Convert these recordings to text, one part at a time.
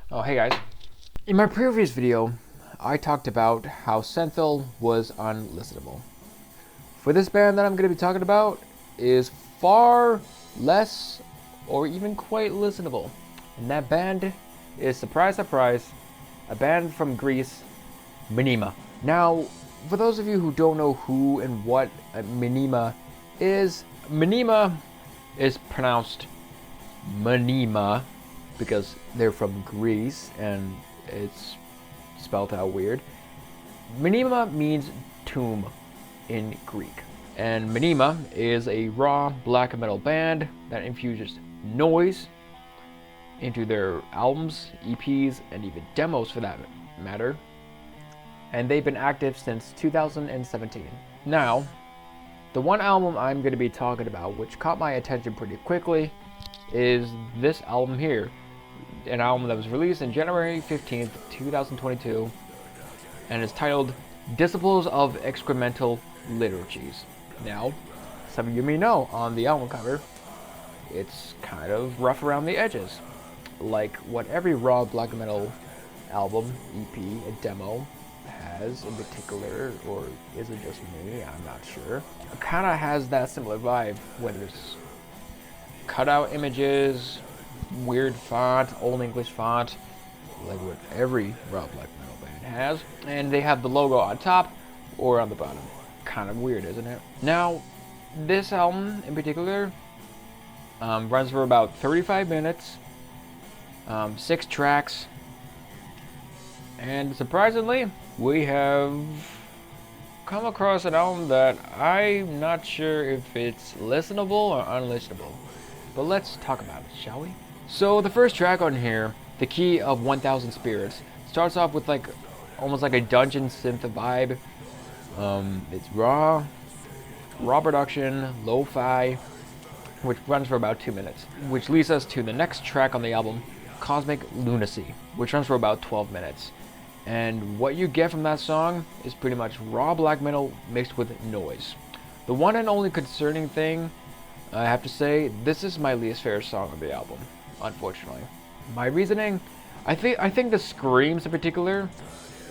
Oh, hey guys. In my previous video, I talked about how Senthil was unlistenable. For this band that I'm going to be talking about is far less or even quite listenable. And that band is, surprise, surprise, a band from Greece, Mnima. Now, for those of you who don't know who and what Mnima is pronounced Mnima because they're from Greece and it's spelled out weird. Mnima means tomb in Greek. And Mnima is a raw black metal band that infuses noise into their albums, EPs, and even demos for that matter. And they've been active since 2017. Now, the one album I'm going to be talking about, which caught my attention pretty quickly, is this album here. An album that was released on January 15th, 2022, and is titled Disciples of Excremental Liturgies. Now, some of you may know on the album cover, it's kind of rough around the edges, like what every raw black metal album, EP, a demo has in particular, or is it just me? I'm not sure. It kind of has that similar vibe, whether it's cutout images, weird font, old English font, like what every raw black metal band has, and they have the logo on top or on the bottom. Kind of weird, isn't it? Now, this album in particular runs for about 35 minutes, 6 tracks, and surprisingly, we have come across an album that I'm not sure if it's listenable or unlistenable. But let's talk about it, shall we? So the first track on here, The Key of 1000 Spirits, starts off with almost like a dungeon synth vibe. It's raw production, lo-fi, which runs for about 2 minutes. Which leads us to the next track on the album, Cosmic Lunacy, which runs for about 12 minutes. And what you get from that song is pretty much raw black metal mixed with noise. The one and only concerning thing, I have to say, this is my least favorite song on the album, unfortunately. My reasoning, I think the screams in particular,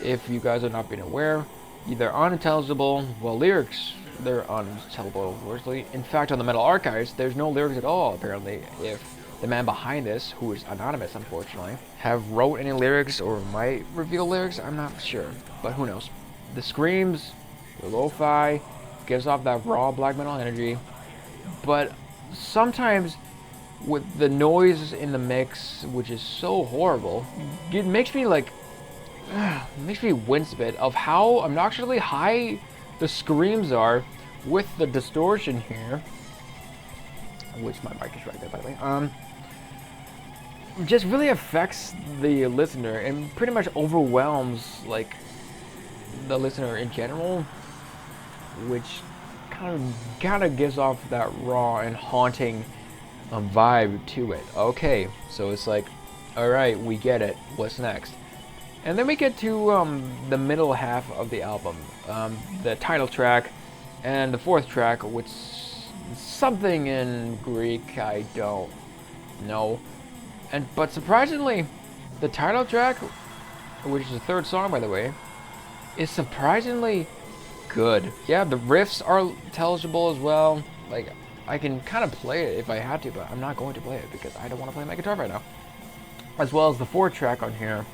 if you guys are not being aware, either unintelligible, well, lyrics, they're unintelligible, unfortunately. In fact, on the Metal Archives, there's no lyrics at all, apparently, if the man behind this, who is anonymous, unfortunately, have wrote any lyrics or might reveal lyrics, I'm not sure, but who knows. The screams, the lo-fi, gives off that raw black metal energy, but sometimes with the noise in the mix, which is so horrible, it makes me wince a bit of how obnoxiously high the screams are with the distortion here, which my mic is right there, by the way. Just really affects the listener and pretty much overwhelms the listener in general, which kind of gives off that raw and haunting vibe to it. Okay, so it's like, all right, we get it. What's next? And then we get to the middle half of the album, the title track, and the fourth track, which something in Greek I don't know. But surprisingly, the title track, which is the third song by the way, is surprisingly good. Yeah, the riffs are intelligible as well. Like, I can kind of play it if I had to, but I'm not going to play it because I don't want to play my guitar right now. As well as the fourth track on here,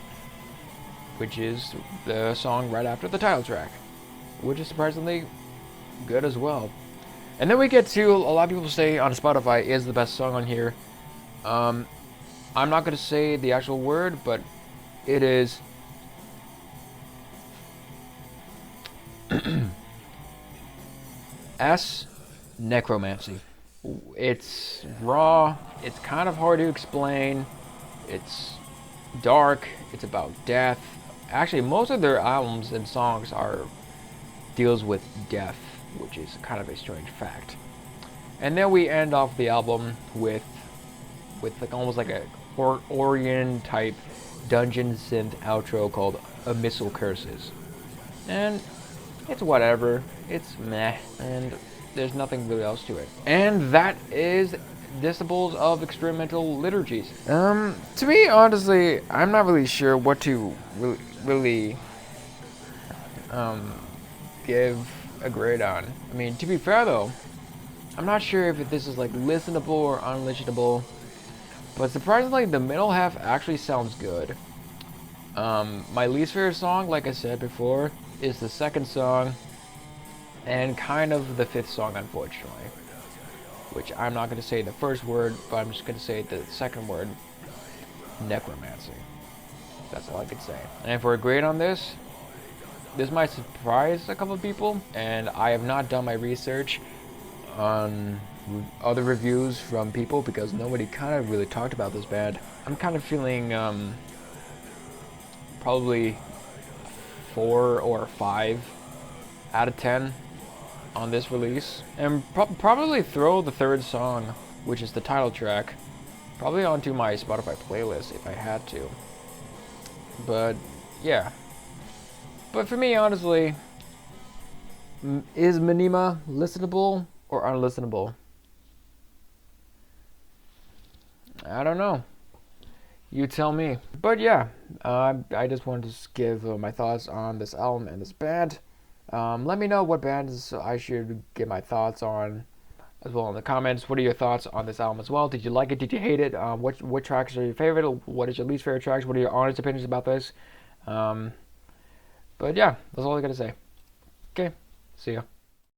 which is the song right after the title track, which is surprisingly good as well. And then we get to, a lot of people say on Spotify is the best song on here. I'm not going to say the actual word, but it is S Necromancy. It's raw, it's kind of hard to explain, it's dark, it's about death. Actually, most of their albums and songs deals with death, which is kind of a strange fact. And then we end off the album with almost like a Orient type dungeon synth outro called Abyssal Curses. And it's whatever, it's meh, and there's nothing really else to it. And that is disciples of experimental liturgies. To me, honestly, I'm not really sure what to really um, give a grade on. I mean, to be fair though, I'm not sure if this is like listenable or unlistenable, but surprisingly, the middle half actually sounds good. My least favorite song, like I said before, is the second song and kind of the fifth song, unfortunately. Which I'm not going to say the first word, but I'm just going to say the second word, necromancy. That's all I can say. And for a grade on this might surprise a couple of people, and I have not done my research on other reviews from people because nobody kind of really talked about this band. I'm kind of feeling probably 4 or 5 out of 10 on this release, and probably throw the third song, which is the title track, probably onto my Spotify playlist if I had to. But yeah. But for me, honestly, is Mnima listenable or unlistenable? I don't know. You tell me. But yeah, I just wanted to give my thoughts on this album and this band. Let me know what bands I should get my thoughts on as well in the comments. What are your thoughts on this album as well? Did you like it? Did you hate it? What tracks are your favorite? What is your least favorite tracks? What are your honest opinions about this? Um, but yeah, that's all I gotta say. Okay, see ya.